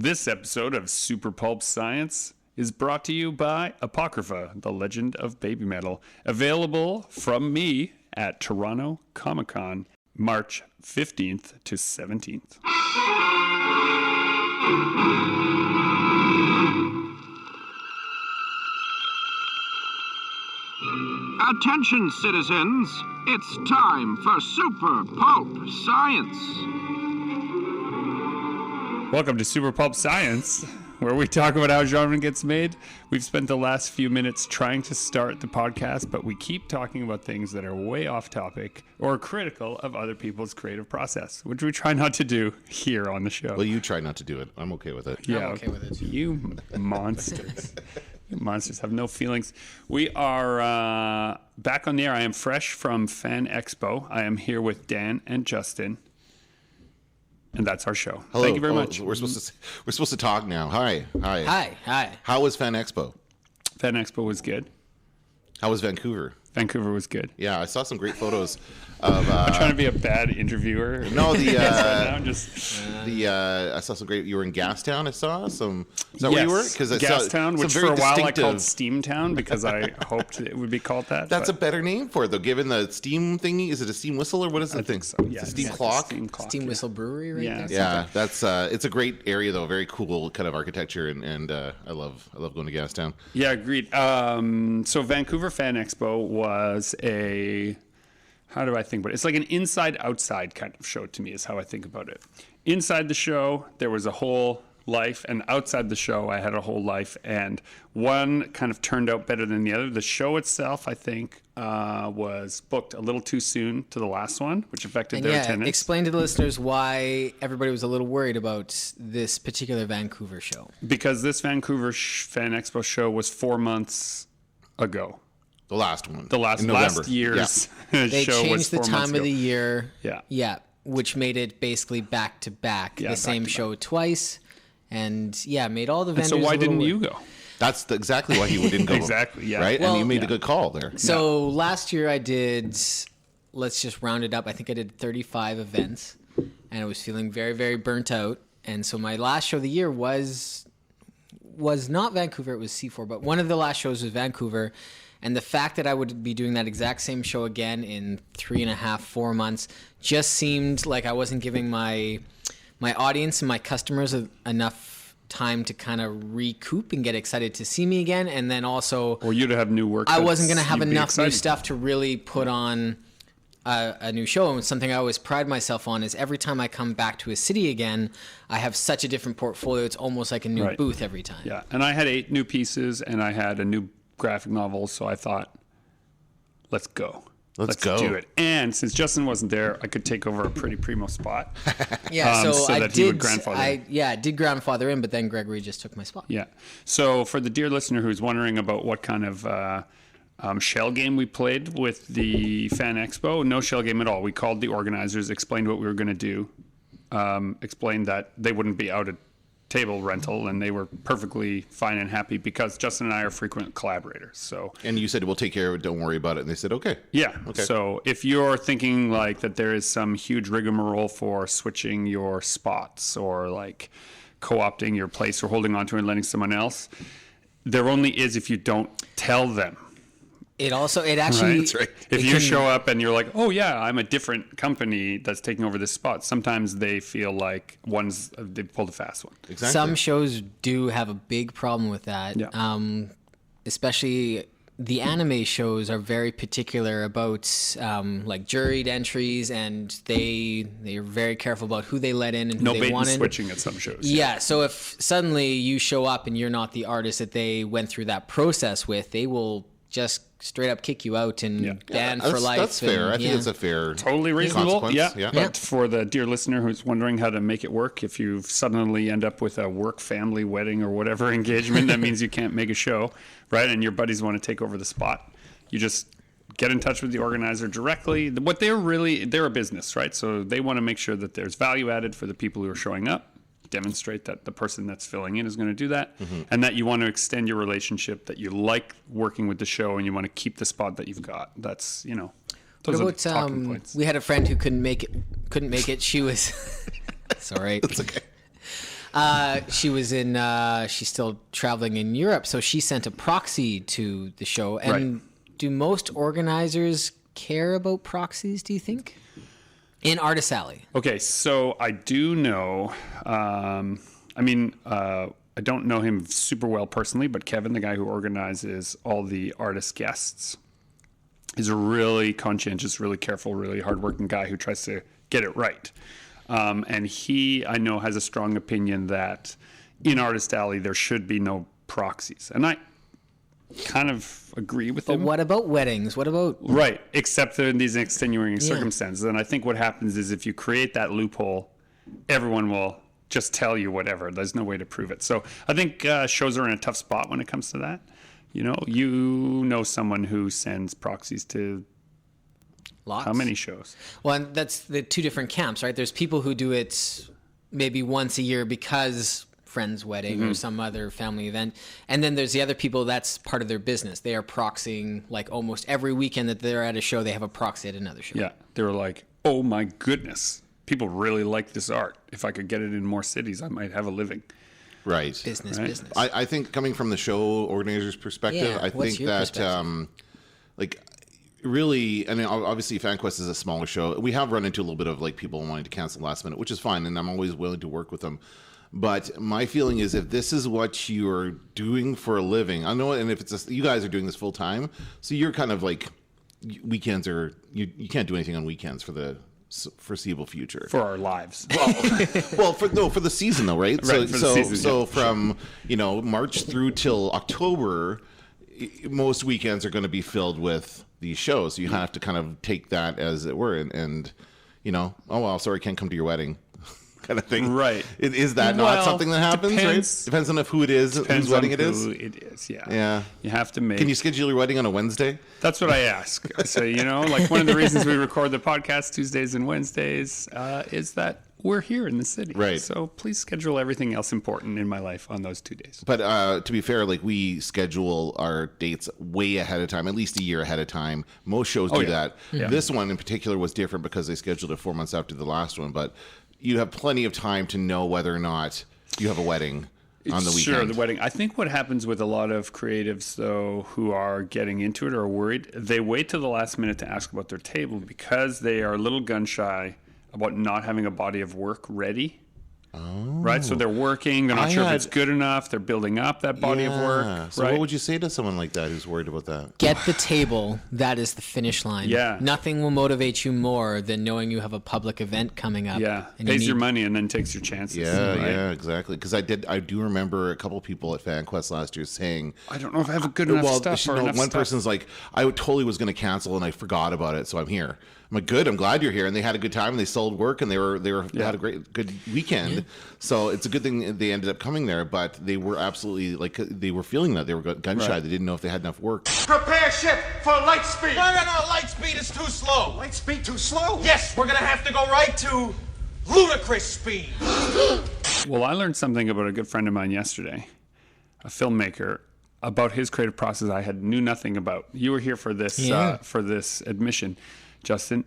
This episode of Super Pulp Science is brought to you by Apocrypha, the Legend of Baby Metal, available from me at Toronto Comic Con, March 15th to 17th. Attention, citizens. It's time for Super Pulp Science. Welcome to Super Pulp Science, where we talk about how genre gets made. We've spent the last few minutes trying to start the podcast, but we keep talking about things that are way off topic or critical of other people's creative process, which we try not to do here on the show. Well, you try not to do it. I'm okay with it. Yeah, I'm okay with it too. You monsters. You monsters have no feelings. We are back on the air. I am fresh from FanExpo. I am here with Dan and Justin. And that's our show. Hello. Thank you very much. We're supposed to talk now. Hi. Hi. How was FanExpo? FanExpo was good. How was Vancouver? Vancouver was good. Yeah, I saw some great photos of. I'm trying to be a bad interviewer. No, the I I saw some great. You were in Gastown. I saw some. Is that where you were? Because Gastown, which for a while I called Steamtown because I hoped it would be called that. That's a better name for it, though. Given the steam thingy, is it a steam whistle or what is it? I think so. Yeah, it's a steam clock. Steam Whistle Brewery, right? Yeah. There. Yeah, that's it's a great area though. Very cool kind of architecture, and I love going to Gastown. Yeah, agreed. So Vancouver FanExpo was how do I think about it? It's like an inside-outside kind of show to me is how I think about it. Inside the show, there was a whole life, and outside the show, I had a whole life, and one kind of turned out better than the other. The show itself, I think, was booked a little too soon to the last one, which affected their attendance. Explain to the listeners why everybody was a little worried about this particular Vancouver show. Because this Vancouver FanExpo show was 4 months ago. The last one. Last year's They show was changed the 4 months time ago. of the year. Yeah. Which made it basically back to back, Yeah, the same show twice, and made all the vendors. So why didn't you worried. go? That's exactly why he didn't go. Exactly, yeah. Right? Well, and you made a good call there. So last year I did, let's just round it up, I think I did 35 events, and I was feeling very, very burnt out. And so my last show of the year was not Vancouver, it was C4, but one of the last shows was Vancouver. And the fact that I would be doing that exact same show again in 3.5, 4 months just seemed like I wasn't giving my audience and my customers enough time to kind of recoup and get excited to see me again. And then also, or you to have new work. I wasn't going to have enough new stuff to really put on a new show. And something I always pride myself on is every time I come back to a city again, I have such a different portfolio. It's almost like a new booth every time. Yeah, and I had 8 new pieces, and I had a new graphic novel, so I thought, let's go. Let's do it. And since Justin wasn't there, I could take over a pretty primo spot. Yeah, so I that he would grandfather in. I did grandfather in, but then Gregory just took my spot. Yeah. So for the dear listener who's wondering about what kind of shell game we played with the FanExpo, no shell game at all. We called the organizers, explained what we were going to do, explained that they wouldn't be out at table rental, and they were perfectly fine and happy because Justin and I are frequent collaborators. So, and you said, we'll take care of it, don't worry about it, and they said okay. Yeah. Okay. So if you're thinking like that there is some huge rigmarole for switching your spots or like co-opting your place or holding on to it and letting someone else, there only is if you don't tell them. It actually That's right. If you show up and you're like, oh yeah, I'm a different company that's taking over this spot, sometimes they feel like they pulled a fast one. Exactly. Some shows do have a big problem with that. Yeah. Especially the anime shows are very particular about like juried entries, and they are very careful about who they let in and who No they bait want and in. switching at some shows. Yeah, so if suddenly you show up and you're not the artist that they went through that process with, they will just straight up kick you out and ban for life. That's fair. I think it's a fair Totally reasonable. consequence. Yeah. But for the dear listener who's wondering how to make it work, if you suddenly end up with a work, family, wedding, or whatever engagement, that means you can't make a show, right? And your buddies want to take over the spot. You just get in touch with the organizer directly. What they're a business, right? So they want to make sure that there's value added for the people who are showing up, demonstrate that the person that's filling in is going to do that, and that you want to extend your relationship, that you like working with the show and you want to keep the spot that you've got. That's, those are the talking points. We had a friend who couldn't make it. She was, it's all right. It's okay. She was in. She's still traveling in Europe, so she sent a proxy to the show. And do most organizers care about proxies? Do you think? In Artist Alley. Okay, so I do know. I don't know him super well personally, but Kevin, the guy who organizes all the artist guests, is a really conscientious, really careful, really hardworking guy who tries to get it right. And he, I know, has a strong opinion that in Artist Alley there should be no proxies. And I kind of agree with him. But what about weddings? What about... Right, except in these extenuating circumstances. And I think what happens is if you create that loophole, everyone will just tell you whatever. There's no way to prove it. So I think shows are in a tough spot when it comes to that. You know someone who sends proxies to Lots. how many shows? Well, and that's the two different camps, right? There's people who do it maybe once a year because friend's wedding or some other family event. And then there's the other people that's part of their business. They are proxying like almost every weekend that they're at a show, they have a proxy at another show. Yeah, they were like, oh my goodness, people really like this art. If I could get it in more cities, I might have a living. Right. Business. I think coming from the show organizer's perspective, I think that really, I mean, obviously FanQuest is a smaller show. We have run into a little bit of like people wanting to cancel last minute, which is fine, and I'm always willing to work with them. But my feeling is if this is what you're doing for a living, I know, and if it's you guys are doing this full time, so you're kind of like weekends are you can't do anything on weekends for the foreseeable future For our lives. Well, for the season though, right? Right, for the season, so from March through till October, most weekends are going to be filled with these shows. So you have to kind of take that as it were, and oh well, sorry, can't come to your wedding. Kind of thing, right? Is that not something that happens? Depends, right? Depends on who it is, whose wedding it is. It is, yeah. Yeah. You have to make. Can you schedule your wedding on a Wednesday? That's what I ask. I say, like one of the reasons we record the podcast Tuesdays and Wednesdays is that we're here in the city, right? So please schedule everything else important in my life on those 2 days. But to be fair, like we schedule our dates way ahead of time, at least a year ahead of time. Most shows do that. Yeah. This one in particular was different because they scheduled it 4 months after the last one, but you have plenty of time to know whether or not you have a wedding on the weekend. Sure, the wedding. I think what happens with a lot of creatives, though, who are getting into it or are worried, they wait till the last minute to ask about their table because they are a little gun shy about not having a body of work ready. Oh. Right? So they're working. They're not sure if it's good enough. They're building up that body of work. So what would you say to someone like that who's worried about that? Get the table. That is the finish line. Yeah. Nothing will motivate you more than knowing you have a public event coming up. Yeah. Pays your money and then takes your chances. Yeah, yeah, exactly. Because I do remember a couple people at FanQuest last year saying, I don't know if I have a good enough stuff or enough one stuff. Person's like, I totally was going to cancel and I forgot about it, so I'm here. I'm like, good. I'm glad you're here. And they had a good time. And they sold work, and they had a good weekend. Yeah. So it's a good thing they ended up coming there. But they were absolutely they were feeling that they were gun shy. Right. They didn't know if they had enough work. Prepare ship for light speed. No. Light speed is too slow. Light speed too slow? Yes, we're gonna have to go right to ludicrous speed. Well, I learned something about a good friend of mine yesterday, a filmmaker, about his creative process I knew nothing about. You were here for this admission, Justin.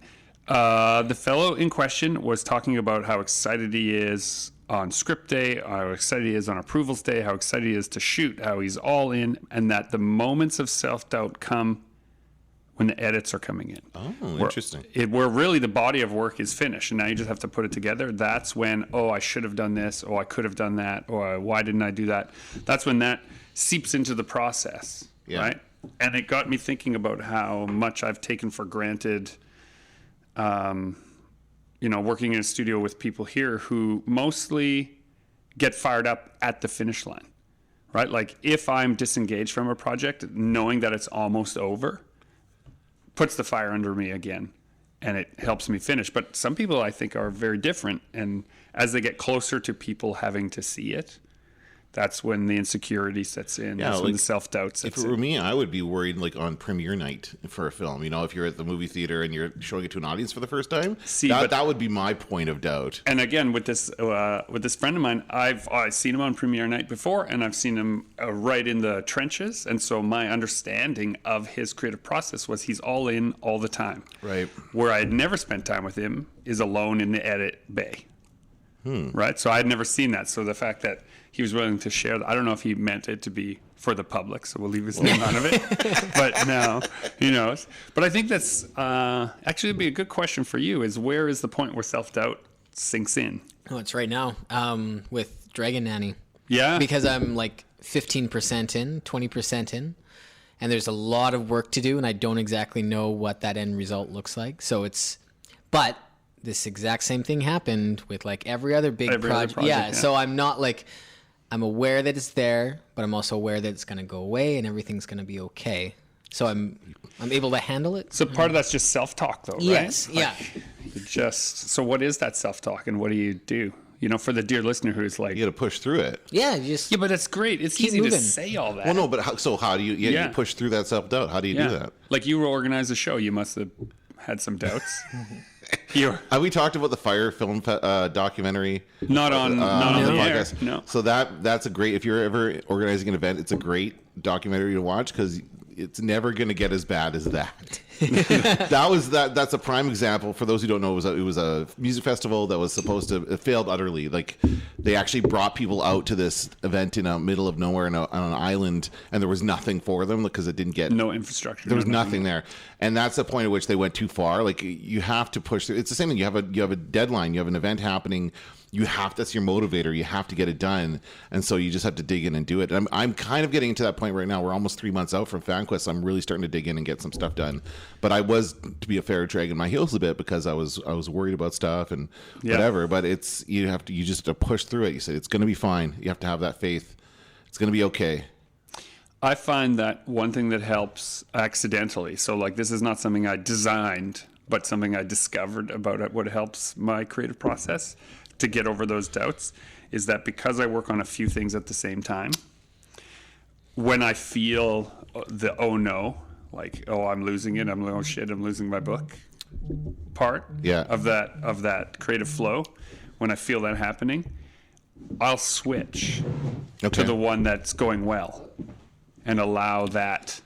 The fellow in question was talking about how excited he is on script day, how excited he is on approvals day, how excited he is to shoot, how he's all in, and that the moments of self-doubt come when the edits are coming in. Oh, interesting. Where really the body of work is finished, and now you just have to put it together. That's when, I should have done this, I could have done that, or why didn't I do that? That's when that seeps into the process, right? And it got me thinking about how much I've taken for granted working in a studio with people here who mostly get fired up at the finish line, right? Like if I'm disengaged from a project, knowing that it's almost over puts the fire under me again, and it helps me finish. But some people I think are very different, and as they get closer to people having to see it, that's when the insecurity sets in. That's when the self-doubt sets in. If it were me, I would be worried on premiere night for a film. If you're at the movie theater and you're showing it to an audience for the first time, that would be my point of doubt. And again, with this friend of mine, I've seen him on premiere night before, and I've seen him right in the trenches. And so my understanding of his creative process was he's all in all the time. Right. Where I had never spent time with him is alone in the edit bay. right? So I had never seen that. So the fact that he was willing to share that, I don't know if he meant it to be for the public, so we'll leave his name out of it. But no, who knows? But I think that's actually would be a good question for you is where is the point where self-doubt sinks in? Oh, it's right now with Dragon Nanny. Yeah. Because I'm like 15% in, 20% in, and there's a lot of work to do, and I don't exactly know what that end result looks like. So but this exact same thing happened with like every other big project. Yeah. So I'm not like, I'm aware that it's there, but I'm also aware that it's going to go away and everything's going to be okay. So I'm able to handle it. So part of that's just self-talk, though, right? Yes. Like, so what is that self-talk, and what do you do? You know, for the dear listener who's like, You got to push through it. Yeah, but it's great. It's keep easy moving. to say all that. Well, no, but how do you? You push through that self-doubt. How do you do that? Like you organize a show, you must have had some doubts. We talked about the Fire film documentary. Not on the podcast. air. No. So that's a great. If you're ever organizing an event, it's a great documentary to watch because it's never going to get as bad as that. That's a prime example. For those who don't know, it was a music festival that was supposed to. It failed utterly. Like they actually brought people out to this event in the middle of nowhere on an island, and there was nothing for them because it didn't get no infrastructure. There was nothing there, and that's the point at which they went too far. Like you have to push through. It's the same thing. You have a deadline. You have an event happening. That's your motivator. You have to get it done, and so you just have to dig in and do it. And I'm kind of getting to that point right now. We're almost 3 months out from FanQuest. So I'm really starting to dig in and get some stuff done. But I was, to be a fair, dragging my heels a bit because I was worried about stuff and whatever. But you just have to push through it. You said it's going to be fine. You have to have that faith. It's going to be okay. I find that one thing that helps accidentally. So like this is not something I designed, but something I discovered about what helps my creative process to get over those doubts is that because I work on a few things at the same time, when I feel the oh no, like oh I'm losing it, I'm losing my book part of that creative flow, when I feel that happening, I'll switch to the one that's going well and allow that.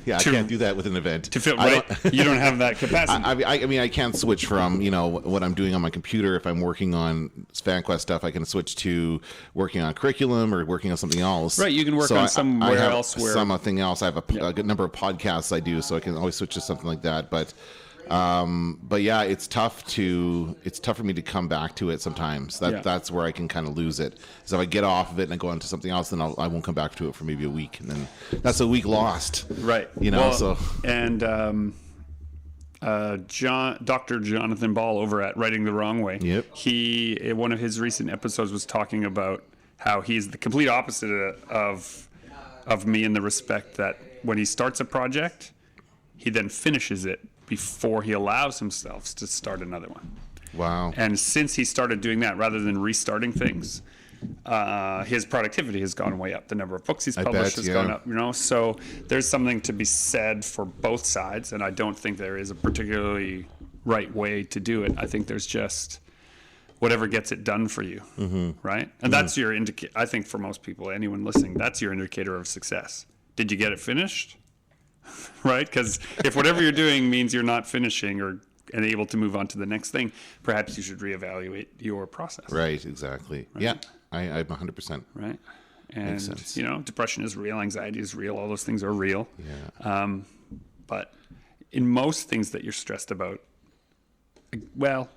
I can't do that with an event. To feel right, you don't have that capacity. I mean, I can't switch from what I'm doing on my computer. If I'm working on FanQuest stuff, I can switch to working on curriculum or working on something else. Right, you can work on somewhere else. Something else. I have a good number of podcasts I do, so I can always switch to something like that. But yeah, it's tough for me to come back to it sometimes. That's where I can kind of lose it. So if I get off of it and I go on to something else, then I won't come back to it for maybe a week, and then that's a week lost. Right. And Dr. Jonathan Ball over at Writing the Wrong Way. Yep. He, in one of his recent episodes, was talking about how he's the complete opposite of me in the respect that when he starts a project, he then finishes it before he allows himself to start another one. Wow. And since he started doing that, rather than restarting things, his productivity has gone way up. The number of books he's published has gone up, so there's something to be said for both sides. And I don't think there is a particularly right way to do it. I think there's just whatever gets it done for you. Right. And that's your indicator. I think for most people, anyone listening, that's your indicator of success. Did you get it finished? Right? Because if whatever you're doing means you're not finishing and able to move on to the next thing, perhaps you should reevaluate your process. Right, exactly. Right? Yeah, I'm 100%. Right. And, depression is real, anxiety is real, all those things are real. Yeah. But in most things that you're stressed about, well,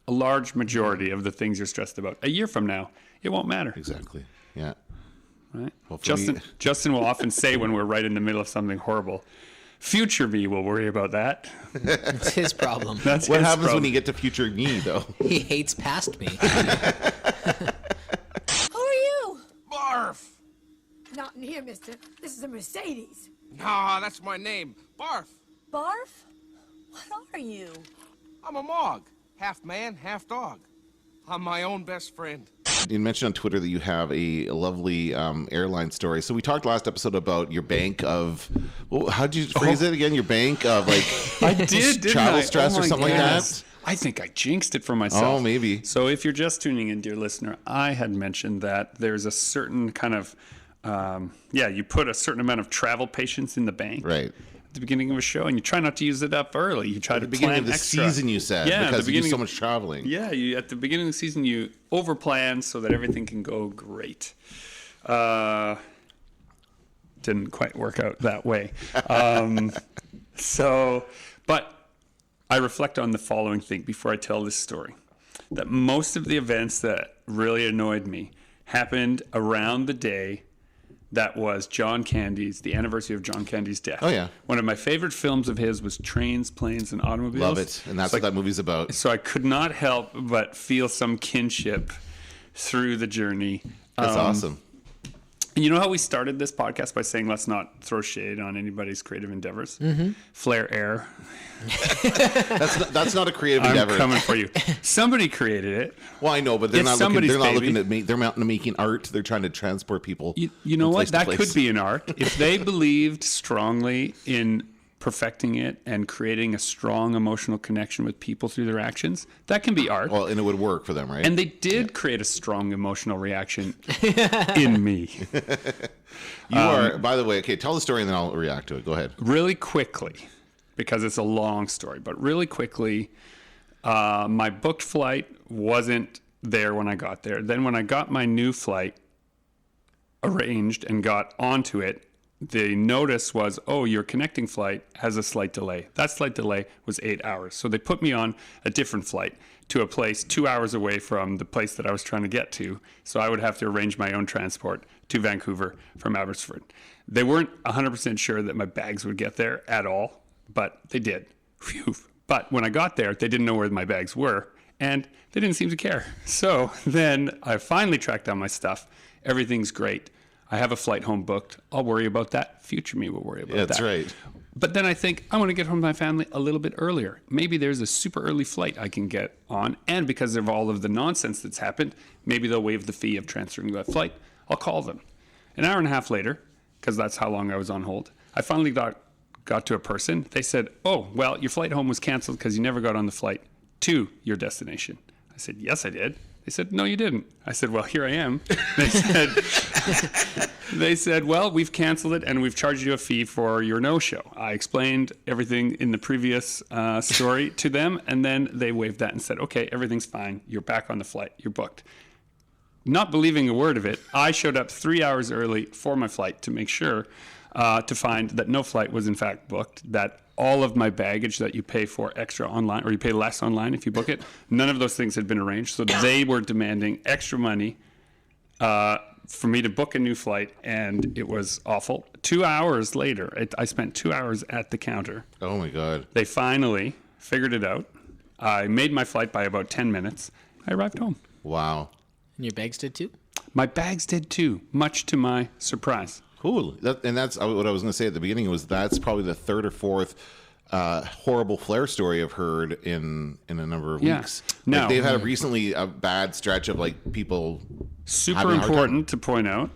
a large majority of the things you're stressed about, a year from now, it won't matter. Exactly. Yeah. Right. Well, Justin will often say when we're right in the middle of something horrible, future me will worry about that. It's his problem. What happens when you get to future me, though? He hates past me. Who are you? Barf! Not in here, mister. This is a Mercedes. Nah, that's my name. Barf. Barf? What are you? I'm a Mog. Half man, half dog. I'm my own best friend. You mentioned on Twitter that you have a lovely airline story. So we talked last episode about your bank of, how did you phrase it again? Your bank of I did, travel stress or something like that? I think I jinxed it for myself. Oh, maybe. So if you're just tuning in, dear listener, I had mentioned that there's a certain kind of, you put a certain amount of travel patience in the bank. Right. the beginning of a show, and you try not to use it up early. You try At to the beginning plan of the extra. season, you said, Yeah, because the you do beginning so of- much traveling. Yeah, at the beginning of the season, you overplan so that everything can go great. Didn't quite work out that way. But I reflect on the following thing before I tell this story. That most of the events that really annoyed me happened around the day that was the anniversary of John Candy's death. Oh, yeah. One of my favorite films of his was Trains, Planes, and Automobiles. Love it. And that's what that movie's about. So I could not help but feel some kinship through the journey. That's awesome. And you know how we started this podcast by saying let's not throw shade on anybody's creative endeavors? Mm-hmm. Flare air. That's not a creative I'm endeavor. coming for you. Somebody created it. Well, I know, but they're It's not looking. They're not somebody's looking at. They're not making art. They're trying to transport people. You know from what? place to That place. could be an art. If they believed strongly in perfecting it and creating a strong emotional connection with people through their actions, that can be art. Well, and it would work for them, right? And they did create a strong emotional reaction in me. You are, by the way, okay. Tell the story and then I'll react to it. Go ahead. Really quickly, because it's a long story, but really quickly, my booked flight wasn't there when I got there. Then when I got my new flight arranged and got onto it, the notice was, oh, your connecting flight has a slight delay. That slight delay was 8 hours. So they put me on a different flight to a place 2 hours away from the place that I was trying to get to. So I would have to arrange my own transport to Vancouver from Abbotsford. They weren't 100% sure that my bags would get there at all, but they did. Phew. But when I got there, they didn't know where my bags were, and they didn't seem to care. So then I finally tracked down my stuff. Everything's great. I have a flight home booked. I'll worry about that. Future me will worry about that. That's right. But then I think I want to get home to my family a little bit earlier. Maybe there's a super early flight I can get on. And because of all of the nonsense that's happened, maybe they'll waive the fee of transferring that flight. I'll call them. An hour and a half later, because that's how long I was on hold, I finally got to a person. They said, oh, well, your flight home was canceled because you never got on the flight to your destination. I said, yes, I did. They said, no, you didn't. I said, well, here I am. They said, well, we've canceled it and we've charged you a fee for your no-show. I explained everything in the previous story to them, and then they waived that and said, okay, everything's fine. You're back on the flight. You're booked. Not believing a word of it, I showed up 3 hours early for my flight to make sure to find that no flight was in fact booked, that all of my baggage that you pay for extra online, or you pay less online if you book it, none of those things had been arranged. So they were demanding extra money for me to book a new flight, and it was awful. 2 hours later, I spent 2 hours at the counter. Oh my God. They finally figured it out. I made my flight by about 10 minutes. I arrived home. Wow. And your bags did too? My bags did too, much to my surprise. Cool. That's what I was going to say at the beginning was that's probably the third or fourth horrible flare story I've heard in a number of weeks. Now, Like they've had recently a bad stretch of like people. Super having a hard important to point out.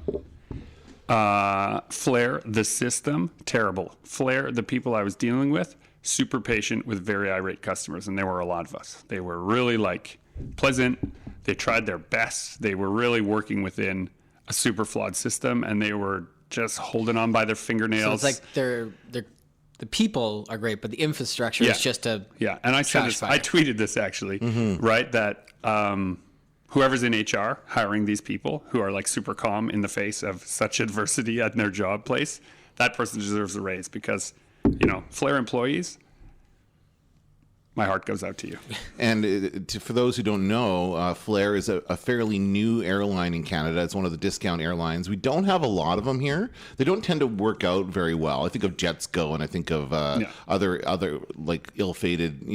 Flare, the system, terrible. Flare, the people I was dealing with, super patient with very irate customers, and there were a lot of us. They were really pleasant. They tried their best. They were really working within a super flawed system, and they were just holding on by their fingernails. So it's like the people are great, but the infrastructure is just a And I said trash this, fire. I tweeted this actually, right? That whoever's in HR hiring these people who are like super calm in the face of such adversity at their job place, that person deserves a raise because, Flare employees, my heart goes out to you. And for those who don't know, Flair is a fairly new airline in Canada. It's one of the discount airlines. We don't have a lot of them here. They don't tend to work out very well. I think of Jets Go, and I think of other like ill-fated.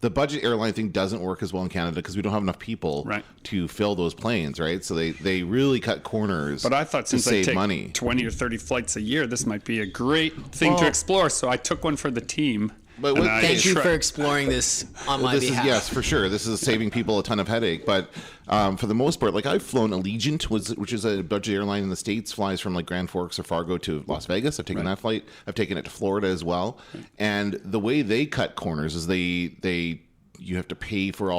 The budget airline thing doesn't work as well in Canada because we don't have enough people to fill those planes, right? So they really cut corners. But I thought since I take 20 or 30 flights a year, this might be a great thing to explore. So I took one for the team. But thank you for exploring this on my behalf. Yes, for sure. This is saving people a ton of headache. But for the most part, like I've flown Allegiant, which is a budget airline in the States, flies from like Grand Forks or Fargo to Las Vegas. I've taken that flight. I've taken it to Florida as well. And the way they cut corners is they you have to pay for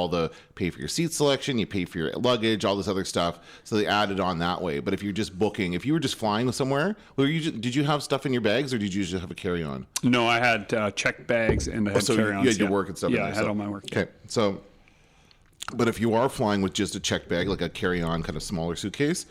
your seat selection, you pay for your luggage, all this other stuff. So they added on that way. But if you're just booking, if you were just flying somewhere, did you have stuff in your bags, or did you just have a carry-on? No, I had checked bags and I had carry-ons. You had your work and stuff. Yeah, in there, I had all my work. Okay, so. But if you are flying with just a check bag, like a carry-on kind of smaller suitcase,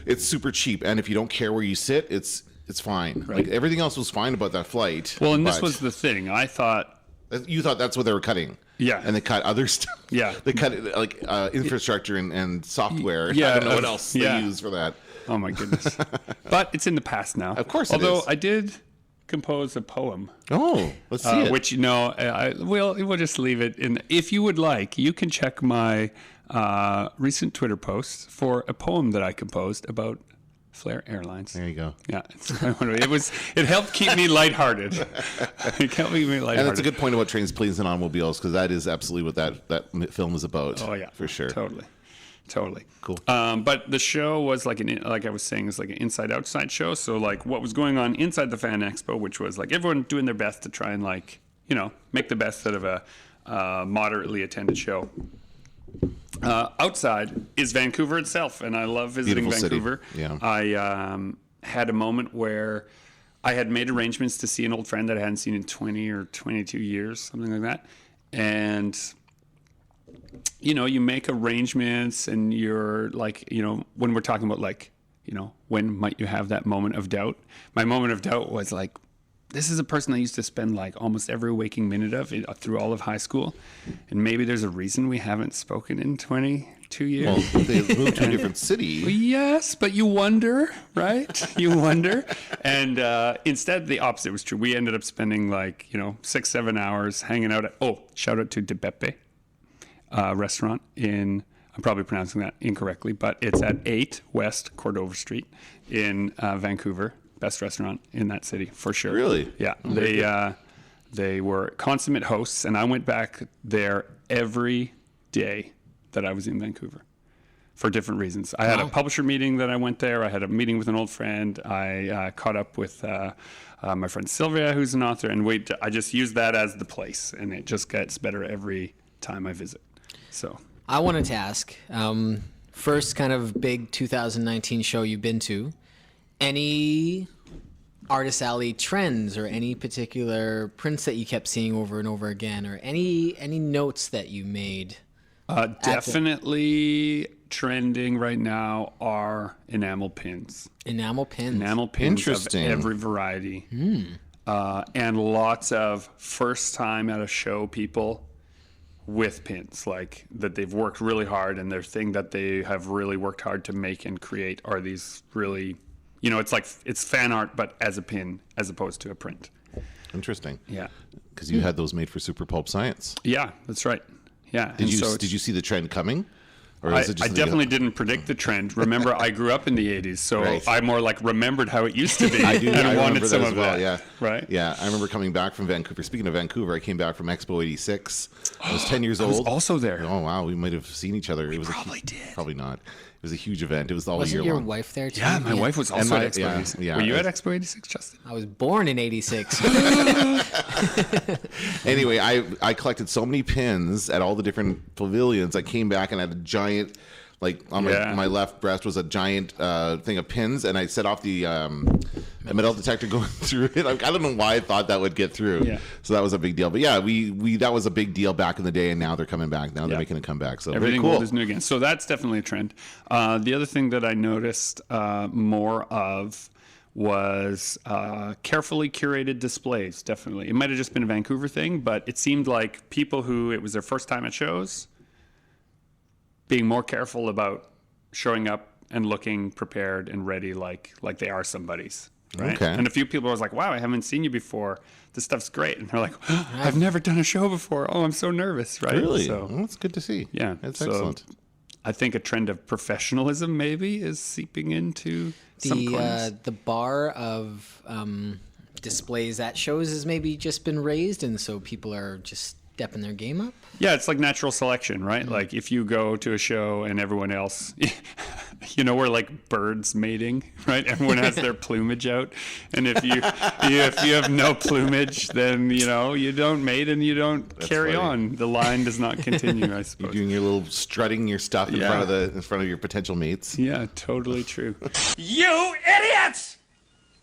it's super cheap. And if you don't care where you sit, it's fine. Right. Like everything else was fine about that flight. Well, and this was the thing. I thought... You thought that's what they were cutting. Yeah. And they cut other stuff. Yeah. They cut like infrastructure and software. Yeah. I don't know what else they use for that. Oh, my goodness. But it's in the past now. Of course Although it is. I did compose a poem. Oh, let's see it. Which, we'll just leave it in. If you would like, you can check my recent Twitter posts for a poem that I composed about Flair Airlines. There you go. Yeah, it helped keep me lighthearted. It helped me lighthearted. And that's a good point about trains, planes, and automobiles, because that is absolutely what that film is about. Oh yeah, for sure. Totally. Cool. But the show was like I was saying, it's like an inside-outside show. So like what was going on inside the Fan Expo, which was like everyone doing their best to try and make the best out of a moderately attended show. Outside is Vancouver itself, and I love visiting Beautiful Vancouver. City. Yeah. I had a moment where I had made arrangements to see an old friend that I hadn't seen in 20 or 22 years, something like that. And you make arrangements, and you're like, when we're talking about like, when might you have that moment of doubt? My moment of doubt was like, this is a person I used to spend like almost every waking minute of through all of high school. And maybe there's a reason we haven't spoken in 22 years. Well, they moved to a different city. Yes, but you wonder, right? You wonder. And instead, the opposite was true. We ended up spending 6-7 hours hanging out shout out to De Beppe restaurant I'm probably pronouncing that incorrectly, but it's at 8 West Cordova Street in Vancouver. Best restaurant in that city, for sure. Really? Yeah. They were consummate hosts, and I went back there every day that I was in Vancouver for different reasons. I had a publisher meeting that I went there. I had a meeting with an old friend. I caught up with my friend Sylvia, who's an author, and I just used that as the place, and it just gets better every time I visit. So I wanted to ask, first kind of big 2019 show you've been to, any Artist Alley trends or any particular prints that you kept seeing over and over again, or any notes that you made? Definitely trending right now are enamel pins. Enamel pins. Enamel pins Interesting. of every variety. And lots of first time at a show people with pins, like that they've worked really hard, and their thing that they have really worked hard to make and create are these really, it's like it's fan art, but as a pin as opposed to a print. Interesting. Yeah. Because you had those made for Super Pulp Science. Yeah, that's right. Yeah. Did you see the trend coming? Or I is it just definitely didn't predict the trend. Remember, I grew up in the 80s, so Right. I more like remembered how it used to be. I do. And I wanted remember some that as of well. that. Yeah. Right? Yeah. I remember coming back from Vancouver. Speaking of Vancouver, I came back from Expo 86. I was 10 years I was old. also there. Oh, wow. We might have seen each other. It was probably did. Probably not. It was a huge event. It was all Wasn't year your long. wife there too? Yeah, my wife was also my- at Expo yeah, 86. yeah. Were you at Expo 86, Justin? I was born in '86. Anyway, I collected so many pins at all the different pavilions. I came back and had a giant, like on my left breast was a giant thing of pins, and I set off the metal detector going through it. I don't know why I thought that would get through. Yeah. So that was a big deal. But yeah, we that was a big deal back in the day, and now they're coming back. Now they're making a comeback. So Everything very cool. old is new again. So that's definitely a trend. The other thing that I noticed more of was carefully curated displays. Definitely. It might have just been a Vancouver thing, but it seemed like people who it was their first time at shows being more careful about showing up and looking prepared and ready like they are somebody's. Right? Okay. And a few people was like, wow, I haven't seen you before. This stuff's great. And they're like, oh, I've never done a show before. Oh, I'm so nervous. Right. Really? So, Well, that's good to see. yeah. That's so excellent. I think a trend of professionalism maybe is seeping into some corners. The bar of displays at shows has maybe just been raised, and so people are just stepping their game up. Yeah, it's like natural selection, right? Like if you go to a show and everyone else, we're like birds mating, right? Everyone has their plumage out, and if you have no plumage, then you don't mate and you don't carry funny. on. The line does not continue. I suppose. You're doing your little strutting your stuff in front of your potential mates. Yeah, totally true. You idiots!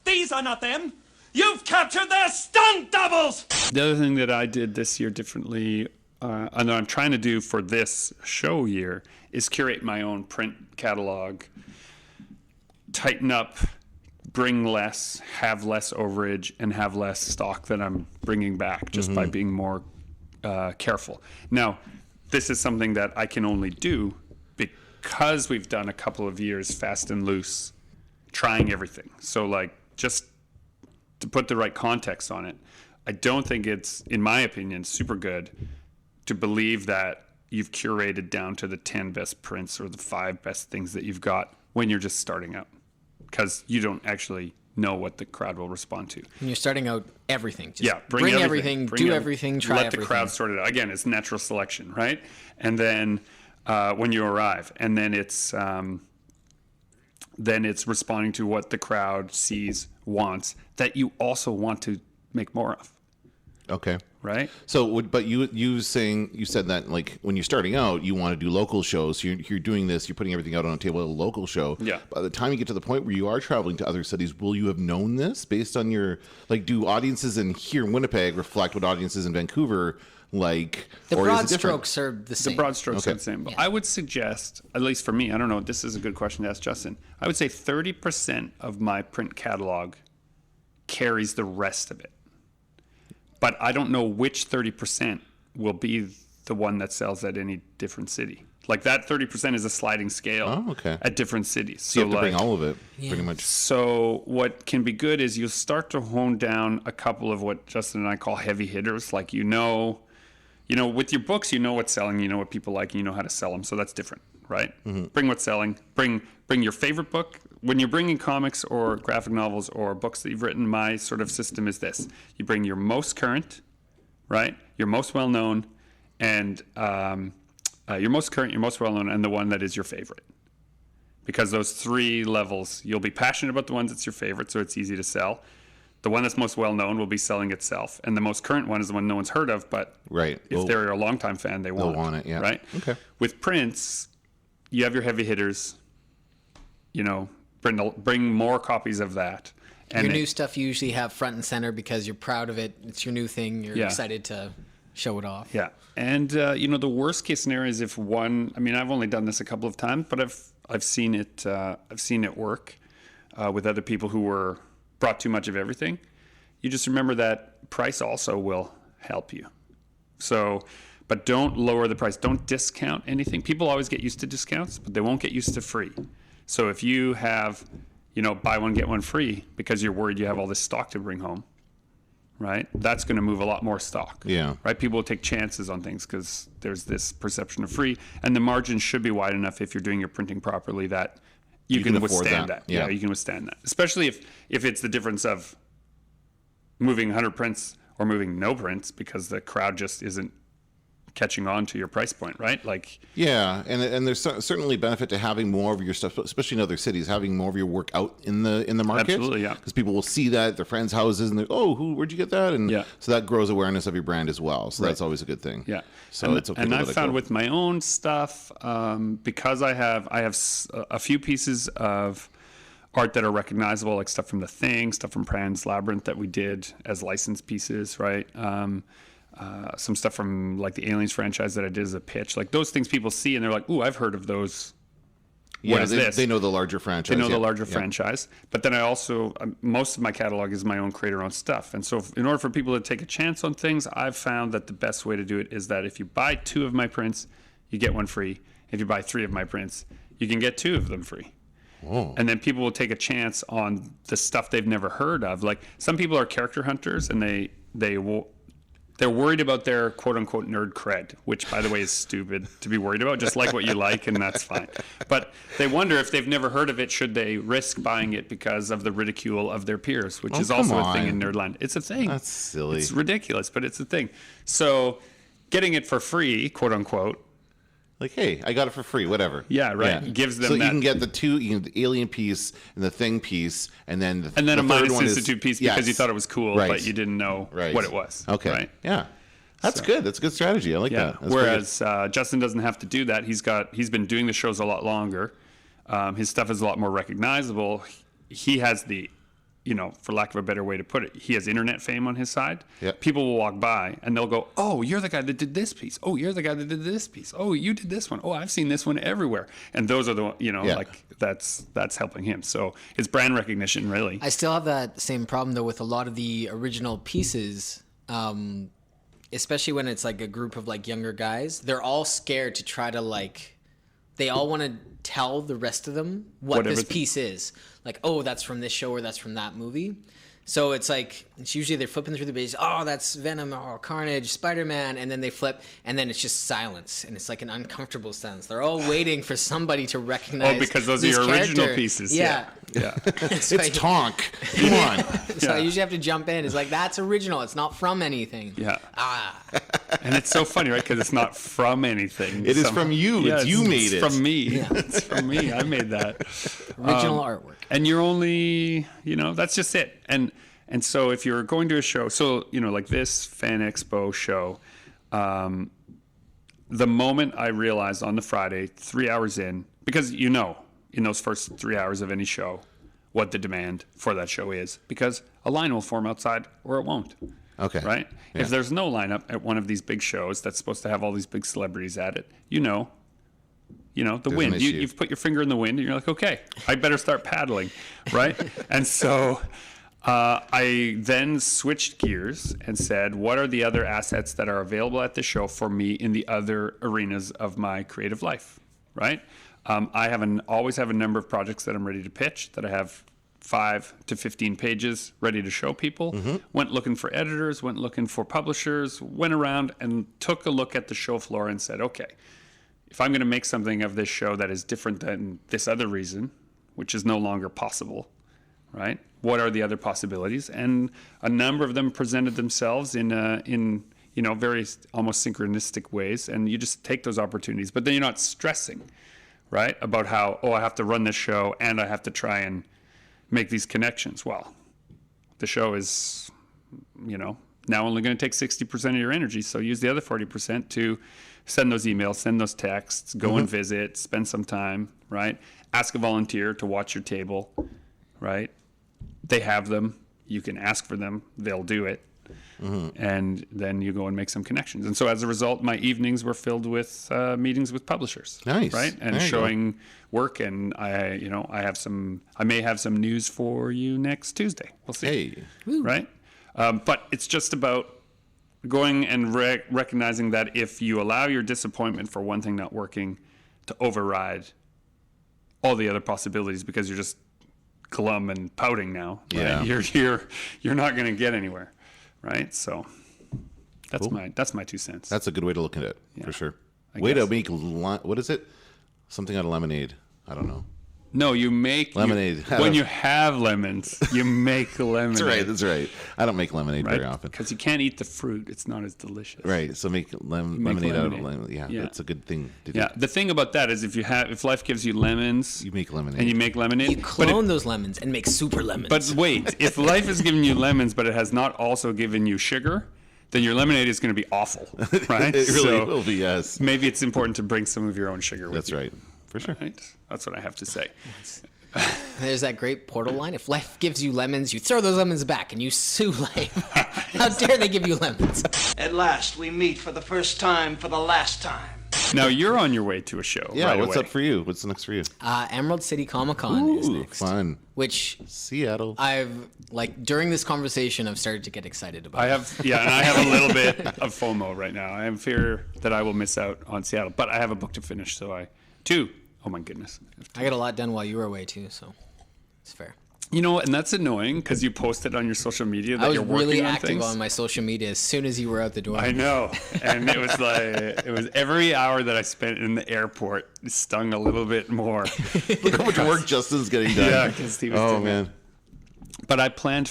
These are not them. You've captured their stunt doubles! The other thing that I did this year differently, and I'm trying to do for this show year, is curate my own print catalog, tighten up, bring less, have less overage, and have less stock that I'm bringing back just by being more careful. Now, this is something that I can only do because we've done a couple of years fast and loose, trying everything. So, like, just to put the right context on it, I don't think it's, in my opinion, super good to believe that you've curated down to the 10 best prints or the 5 best things that you've got when you're just starting out, because you don't actually know what the crowd will respond to. When you're starting out, everything. Just bring everything, do everything, try let everything. Let the crowd sort it out. Again, it's natural selection, right? And then when you arrive, and then it's responding to what the crowd sees, wants, that you also want to make more of. Okay. Right? So, but you said that, like, when you're starting out, you want to do local shows. You're doing this. You're putting everything out on a table at a local show. Yeah. By the time you get to the point where you are traveling to other cities, will you have known this based on your, like, do audiences in here in Winnipeg reflect what audiences in Vancouver like? The or broad is it different? strokes are the same. The broad strokes are the same. But Yeah. I would suggest, at least for me, I don't know, this is a good question to ask Justin. I would say 30% of my print catalog carries the rest of it. But I don't know which 30% will be the one that sells at any different city. Like, that 30% is a sliding scale at different cities. So you have to bring all of it, pretty much. So what can be good is you'll start to hone down a couple of what Justin and I call heavy hitters. Like, with your books, you know what's selling, you know what people like, and you know how to sell them. So that's different, right? Mm-hmm. Bring what's selling. Bring your favorite book. When you're bringing comics or graphic novels or books that you've written, my sort of system is this. You bring your most current, right? Your most well-known, and your most current, your most well-known, and the one that is your favorite. Because those 3 levels, you'll be passionate about the ones that's your favorite, so it's easy to sell. The one that's most well-known will be selling itself. And the most current one is the one no one's heard of, but if they're a longtime fan, they'll want it. Yeah. Right? Okay. With prints, you have your heavy hitters, bring more copies of that. And your new stuff you usually have front and center because you're proud of it. It's your new thing. You're excited to show it off. Yeah. And, the worst case scenario is if one, I've only done this a couple of times, but I've seen it work with other people who were brought too much of everything. You just remember that price also will help you. So, but don't lower the price. Don't discount anything. People always get used to discounts, but they won't get used to free. So if you have, buy one, get one free because you're worried you have all this stock to bring home, right? That's going to move a lot more stock. Yeah. Right? People will take chances on things because there's this perception of free, and the margin should be wide enough if you're doing your printing properly that you can withstand that. Yeah, you can withstand that. Especially if it's the difference of moving 100 prints or moving no prints because the crowd just isn't catching on to your price point, right? Like, yeah, and there's certainly benefit to having more of your stuff, especially in other cities, having more of your work out in the market. Absolutely, yeah. Because people will see that at their friends' houses and they're, where'd you get that? And so that grows awareness of your brand as well. So that's always a good thing. Yeah. So it's okay. And I've found with my own stuff, because I have a few pieces of art that are recognizable, like stuff from The Thing, stuff from Pan's Labyrinth that we did as licensed pieces, right? Some stuff from like the Aliens franchise that I did as a pitch. Like those things people see and they're like, ooh, I've heard of those. Yeah, what is this? They know the larger franchise. They know the larger franchise. But then I also, most of my catalog is my own creator-own stuff. And so in order for people to take a chance on things, I've found that the best way to do it is that if you buy 2 of my prints, you get 1 free. If you buy 3 of my prints, you can get 2 of them free. Whoa. And then people will take a chance on the stuff they've never heard of. Like some people are character hunters and they're worried about their quote-unquote nerd cred, which, by the way, is stupid to be worried about. Just like what you like, and that's fine. But they wonder if they've never heard of it, should they risk buying it because of the ridicule of their peers, which is also a thing in Nerdland. It's a thing. That's silly. It's ridiculous, but it's a thing. So getting it for free, quote unquote. Like, hey, I got it for free, whatever. Yeah, right. Gives them so that. you can get the Alien piece and the Thing piece, and then the a third Minus one Institute piece because you thought it was cool, Right. but you didn't know what it was. Okay. Right? Yeah. That's good. That's a good strategy. I like that. That's Whereas Justin doesn't have to do that. He's been doing the shows a lot longer. His stuff is a lot more recognizable. He has the, for lack of a better way to put it, he has internet fame on his side. Yep. People will walk by and they'll go, "Oh, you're the guy that did this piece. Oh, you're the guy that did this piece. Oh, you did this one. Oh, I've seen this one everywhere." And those are the, like that's helping him. So it's brand recognition, really. I still have that same problem though with a lot of the original pieces. Especially when it's like a group of like younger guys, they're all scared to try to like, they all want to tell the rest of them what this piece is. Like, oh, that's from this show or that's from that movie. So it's like, it's usually they're flipping through the pages. Oh, that's Venom or Carnage, Spider-Man. And then they flip and then it's just silence. And it's like an uncomfortable silence. They're all waiting for somebody to recognize. Oh, because those are your original pieces. Yeah. It's Tonk. Come on. So I usually have to jump in. It's like, that's original. It's not from anything. Yeah. And it's so funny, right? Because it's not from anything. It is from you. Yeah, you made it. It's from me. Yeah. It's from me. I made that. Original artwork. And you're only, that's just it. And so if you're going to a show, so, like this FanExpo show, the moment I realized on the Friday, 3 hours in, because in those first 3 hours of any show, what the demand for that show is, because a line will form outside or it won't. Okay. Right? Yeah. If there's no lineup at one of these big shows that's supposed to have all these big celebrities at it, the There's wind. You've put your finger in the wind and you're like, okay, I better start paddling, right? And so I then switched gears and said, what are the other assets that are available at the show for me in the other arenas of my creative life, right? I always have a number of projects that I'm ready to pitch, that I have 5 to 15 pages ready to show people. Mm-hmm. Went looking for editors, went looking for publishers, went around and took a look at the show floor and said, okay, if I'm going to make something of this show that is different than this other reason, which is no longer possible, right? What are the other possibilities? And a number of them presented themselves in very almost synchronistic ways, and you just take those opportunities. But then you're not stressing, right, about how, I have to run this show and I have to try and make these connections. Well, the show is, now only going to take 60% of your energy, so use the other 40% to send those emails, send those texts, go and visit, spend some time, right? Ask a volunteer to watch your table, right? They have them. You can ask for them. They'll do it. Mm-hmm. And then you go and make some connections. And so as a result, my evenings were filled with meetings with publishers. Nice. Right? And showing work. And I may have some news for you next Tuesday. We'll see. Hey. Right? But it's just about going and recognizing that if you allow your disappointment for one thing not working to override all the other possibilities because you're just glum and pouting now, right? You're not going to get anywhere, right? So that's my 2 cents. That's a good way to look at it, for sure. Way to make what is it? Something out of lemonade. I don't know. No, you make lemonade. When you have lemons, you make lemonade. That's right. I don't make lemonade very often. Because you can't eat the fruit. It's not as delicious. Right. So make lemonade out of lemon. Yeah, that's a good thing to do. Yeah. The thing about that is if life gives you lemons, you make lemonade. And you make lemonade. You clone those lemons and make super lemons. But wait, if life has given you lemons, but it has not also given you sugar, then your lemonade is going to be awful, right? It really will be, yes. Maybe it's important to bring some of your own sugar with you. That's right. For sure. Right? That's what I have to say. There's that great Portal line. If life gives you lemons, you throw those lemons back and you sue life. How dare they give you lemons? At last, we meet for the first time for the last time. Now you're on your way to a show. Yeah, right what's away. up for you? What's next for you? Emerald City Comic Con is next. Fun. Which Seattle. During this conversation, I've started to get excited about. And I have a little bit of FOMO right now. I have fear that I will miss out on Seattle, but I have a book to finish, two. Oh my goodness. I got a lot done while you were away too, so it's fair. And that's annoying because you posted on your social media that you're working on things. I was really active on my social media as soon as you were out the door. I know. And it was every hour that I spent in the airport stung a little bit more. Look how much work Justin's getting done. Yeah, because he was doing it. But I made plans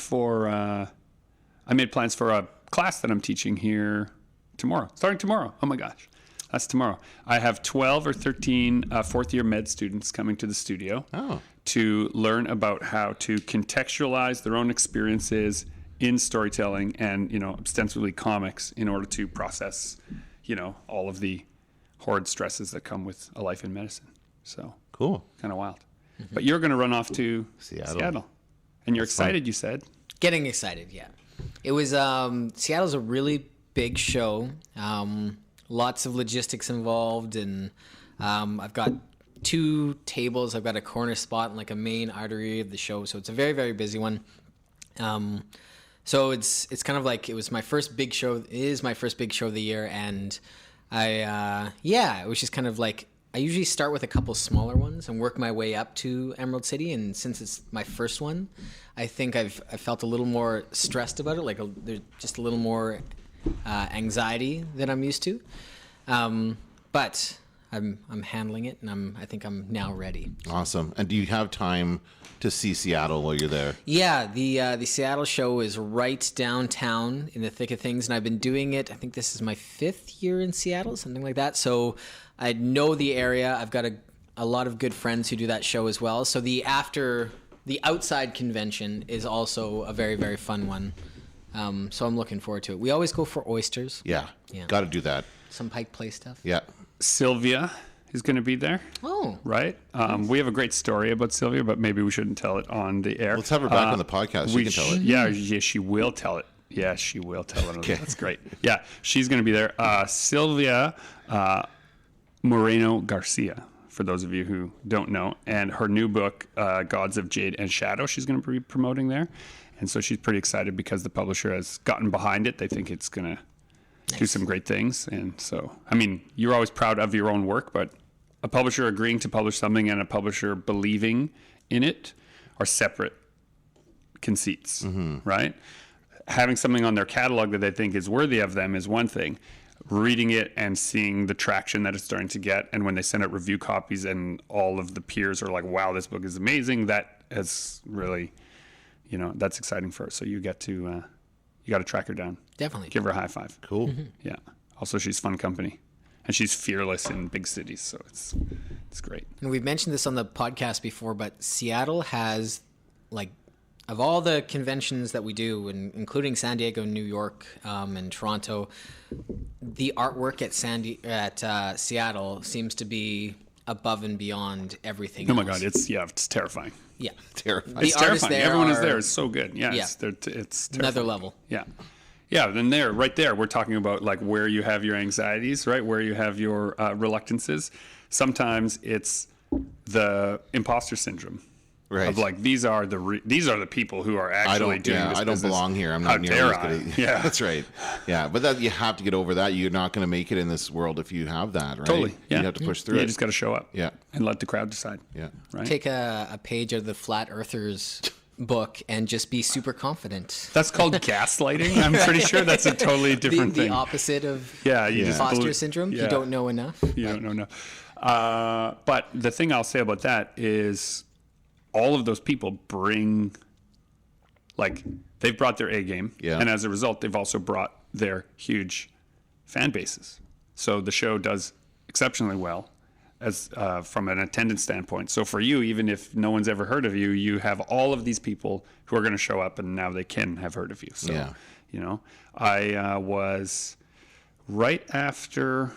for a class that I'm teaching here tomorrow. Starting tomorrow. Oh my gosh. That's tomorrow. I have 12 or 13 fourth-year med students coming to the studio to learn about how to contextualize their own experiences in storytelling and, ostensibly comics in order to process, all of the horrid stresses that come with a life in medicine. So cool. Kind of wild. But you're going to run off to Seattle. And you're excited, you said? Getting excited, yeah. It was, Seattle's a really big show. Lots of logistics involved, and I've got 2 tables. I've got a corner spot and like a main artery of the show, so it's a very, very busy one. So it's kind of like it was my first big show. It is my first big show of the year, and it was just kind of like I usually start with a couple smaller ones and work my way up to Emerald City. And since it's my first one, I think I felt a little more stressed about it. Like there's just a little more anxiety than I'm used to, but I'm handling it, and I think I'm now ready. Awesome. And do you have time to see Seattle while you're there? Yeah, the Seattle show is right downtown in the thick of things, and I've been doing it. I think this is my 5th year in Seattle, something like that. So I know the area. I've got a lot of good friends who do that show as well. So the outside convention is also a very, very fun one. So I'm looking forward to it. We always go for oysters. Yeah. Got to do that. Some Pike Place stuff. Yeah. Sylvia is going to be there. Oh. Right? We have a great story about Sylvia, but maybe we shouldn't tell it on the air. Let's have her back on the podcast. She can tell it. Yeah, she will tell it. Yeah, she will tell it. Okay. That's great. Yeah, she's going to be there. Sylvia Moreno Garcia, for those of you who don't know, and her new book, Gods of Jade and Shadow, she's going to be promoting there. And so she's pretty excited because the publisher has gotten behind it. They think it's going to do some great things. And so, I mean, you're always proud of your own work, but a publisher agreeing to publish something and a publisher believing in it are separate conceits, right? Having something on their catalog that they think is worthy of them is one thing. Reading it and seeing the traction that it's starting to get, and when they send out review copies and all of the peers are like, wow, this book is amazing, that has really... that's exciting for her. So you got to track her down. Definitely. Give her a high five. Cool. Yeah. Also, she's fun company, and she's fearless in big cities. So it's great. And we've mentioned this on the podcast before, but Seattle has, like, of all the conventions that we do, including San Diego, New York, and Toronto, the artwork at Seattle seems to be above and beyond everything else. Oh my God, it's terrifying. Yeah, terrifying. It's terrifying. Everyone is there. It's so good. Yeah, it's terrifying. Another level. Yeah. Yeah, then right there, we're talking about like where you have your anxieties, right? Where you have your reluctances. Sometimes it's the imposter syndrome. Right. Of like, these are the people who are actually doing this I don't business. belong here. I'm How not dare nearly I? as good. Yeah. That's right. Yeah, but that you have to get over that. You're not going to make it in this world if you have that, right? Totally. Yeah. You have to push through You it. just got to show up. Yeah. And let the crowd decide. Yeah. Right. Take a page of the Flat Earthers book and just be super confident. That's called gaslighting. I'm pretty sure that's a totally different thing. The opposite of imposter syndrome. Yeah. You don't know enough. You don't know enough. But the thing I'll say about that is all of those people bring, like, they've brought their A game. Yeah. And as a result, they've also brought their huge fan bases. So the show does exceptionally well as from an attendance standpoint. So for you, even if no one's ever heard of you, you have all of these people who are going to show up, and now they can have heard of you. So, I was right after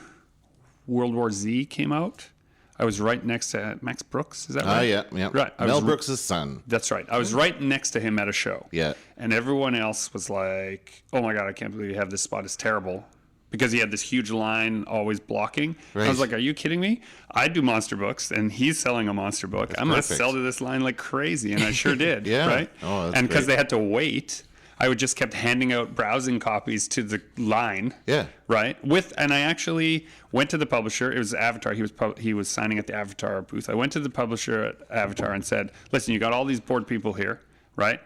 World War Z came out. I was right next to Max Brooks. Is that right? Yeah. Right. Mel Brooks' son. That's right. I was right next to him at a show. Yeah. And everyone else was like, oh my God, I can't believe you have this spot. It's terrible. Because he had this huge line always blocking. Right. I was like, are you kidding me? I do monster books, and he's selling a monster book. I'm going to sell to this line like crazy. And I sure did. Yeah. Right? Oh, that's and because great. they had to wait, I would just kept handing out browsing copies to the line. Yeah. Right. And I actually went to the publisher. It was Avatar. He was signing at the Avatar booth. I went to the publisher at Avatar and said, listen, you got all these bored people here, right?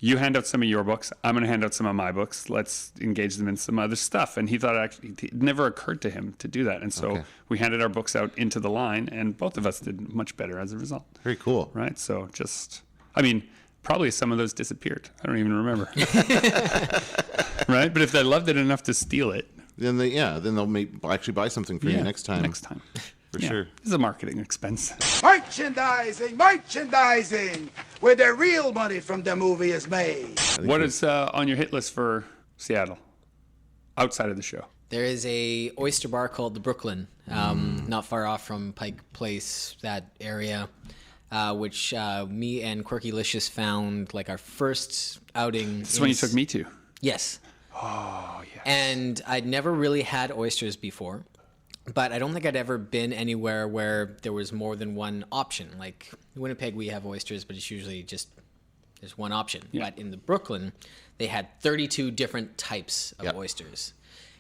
You hand out some of your books. I'm going to hand out some of my books. Let's engage them in some other stuff. And he thought it never occurred to him to do that. And so we handed our books out into the line, and both of us did much better as a result. Very cool. Right. So probably some of those disappeared. I don't even remember. Right. But if they loved it enough to steal it, then they'll actually buy something for you next time. Next time. For sure. It's a marketing expense. Merchandising, where the real money from the movie is made. What is on your hit list for Seattle, outside of the show? There is a oyster bar called the Brooklyn, not far off from Pike Place, that area, which me and Quirkylicious found like our first outing. This when you took me to. Yes. Oh, yes. And I'd never really had oysters before, but I don't think I'd ever been anywhere where there was more than one option. Like in Winnipeg, we have oysters, but it's usually just there's one option. Yeah. But in the Brooklyn, they had 32 different types of oysters.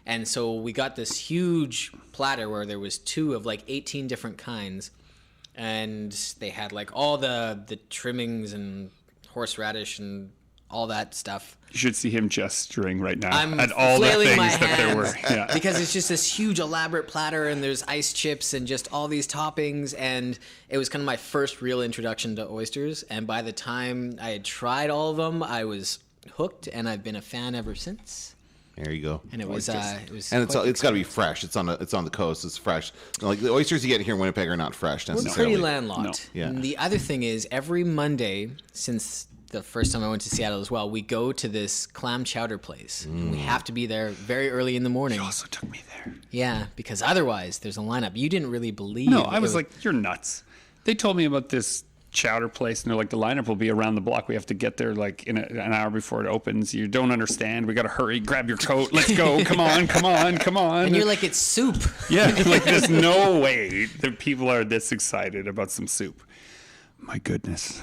And so we got this huge platter where there was 2 of like 18 different kinds. And they had like all the trimmings and horseradish and all that stuff. You should see him gesturing right now I'm at all the flailing my things that there were. hands Yeah. Because it's just this huge elaborate platter and there's ice chips and just all these toppings. And it was kind of my first real introduction to oysters. And by the time I had tried all of them, I was hooked and I've been a fan ever since. There you go. And it was and it's got to be fresh. It's on the coast. It's fresh. Like the oysters you get here in Winnipeg are not fresh necessarily. We're pretty landlocked. No. Yeah. And the other thing is, every Monday since the first time I went to Seattle as well, we go to this clam chowder place. And we have to be there very early in the morning. You also took me there. Yeah, because otherwise there's a lineup. You didn't really believe. No, I was like, you're nuts. They told me about this chowder place, and they're like, the lineup will be around the block. We have to get there like in an hour before it opens. You don't understand. We got to hurry. Grab your coat. Let's go. Come on. And you're like, it's soup. Yeah, like there's no way that people are this excited about some soup. My goodness.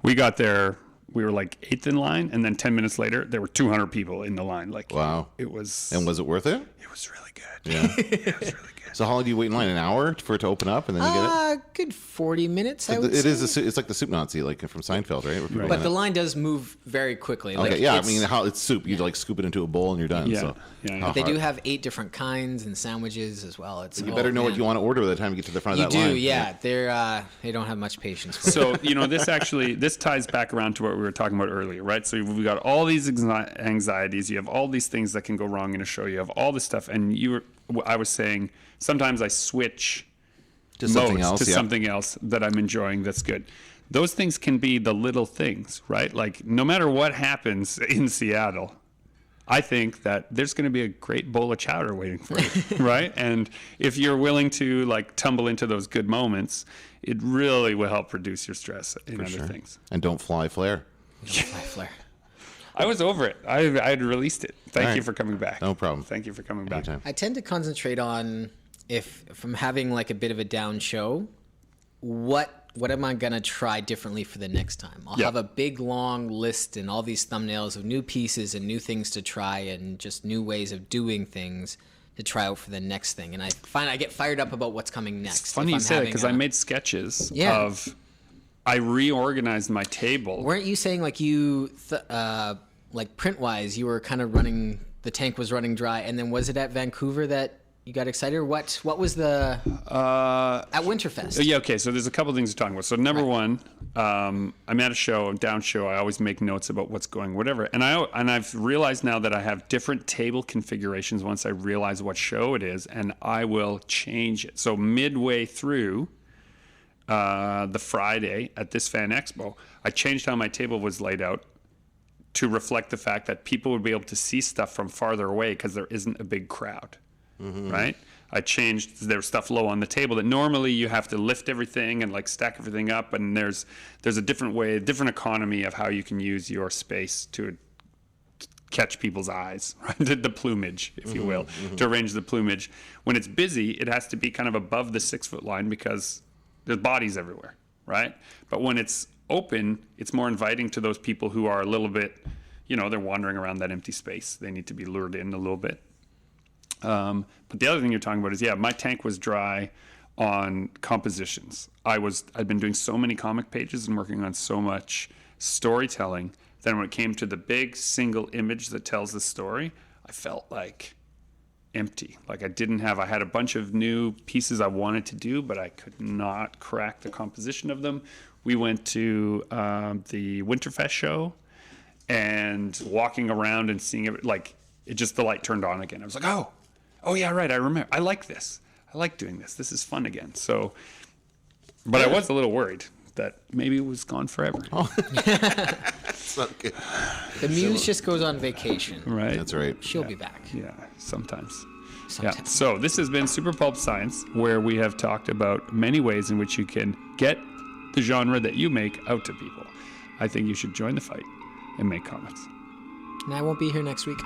We got there. We were like 8th in line, and then 10 minutes later, there were 200 people in the line. Like, wow. It was. And was it worth it? It was really good. Yeah. It was really good. So how long do you wait in line? An hour for it to open up, and then you get it? Good 40 minutes, I would It say. is. It's like the soup Nazi, like from Seinfeld, right? But the line does move very quickly. Okay, like, yeah. I mean, it's soup. You like scoop it into a bowl, and you're done. Yeah. So Yeah. They do have 8 different kinds and sandwiches as well. It's you better know what you want to order by the time you get to the front of that line. line. You do, yeah. They don't have much patience for it. So, this ties back around to what we were talking about earlier, right? So we got all these anxieties. You have all these things that can go wrong in a show. You have all this stuff. And I was saying, sometimes I switch to something else that I'm enjoying that's good. Those things can be the little things, right? Like, no matter what happens in Seattle, I think that there's going to be a great bowl of chowder waiting for you, right? And if you're willing to like tumble into those good moments, it really will help reduce your stress in other things. And don't fly flare. I was over it. I had released it. Thank you for coming back. No problem. Thank you for coming back. I tend to concentrate on if I'm having like a bit of a down show, what am I going to try differently for the next time? I'll have a big, long list and all these thumbnails of new pieces and new things to try and just new ways of doing things to try out for the next thing. And I find I get fired up about what's coming next. It's funny you say that because I made sketches of... I reorganized my table. Weren't you saying like you, like print-wise, you were kind of running, the tank was running dry, and then was it at Vancouver that you got excited? Or what was the at Winterfest? Yeah, okay. So there's a couple things to talk about. So number one, I'm at a show, down show. I always make notes about what's going, whatever. And I've realized now that I have different table configurations once I realize what show it is, and I will change it. So midway through the Friday at this FanExpo, I changed how my table was laid out to reflect the fact that people would be able to see stuff from farther away because there isn't a big crowd. Right? I changed, there's stuff low on the table that normally you have to lift everything and like stack everything up, and there's a different way, a different economy of how you can use your space to catch people's eyes, right? The plumage, if you will, to arrange the plumage. When it's busy, it has to be kind of above the 6-foot line because there's bodies everywhere, right? But when it's open, it's more inviting to those people who are a little bit, they're wandering around that empty space. They need to be lured in a little bit. But the other thing you're talking about is, my tank was dry on compositions. I'd been doing so many comic pages and working on so much storytelling. Then when it came to the big single image that tells the story, I felt like empty. Like I had a bunch of new pieces I wanted to do, but I could not crack the composition of them. We went to the Winterfest show, and walking around and seeing it, the light turned on again. I was like, oh, oh yeah, right, I remember. I like this. I like doing this. This is fun again. So, but I was a little worried that maybe it was gone forever. Oh. That's not good. The muse just goes on vacation. Right. That's right. She'll be back. Yeah, sometimes. Sometimes. Yeah. So this has been Super Pulp Science, where we have talked about many ways in which you can get the genre that you make out to people. I think you should join the fight and make comments. And I won't be here next week.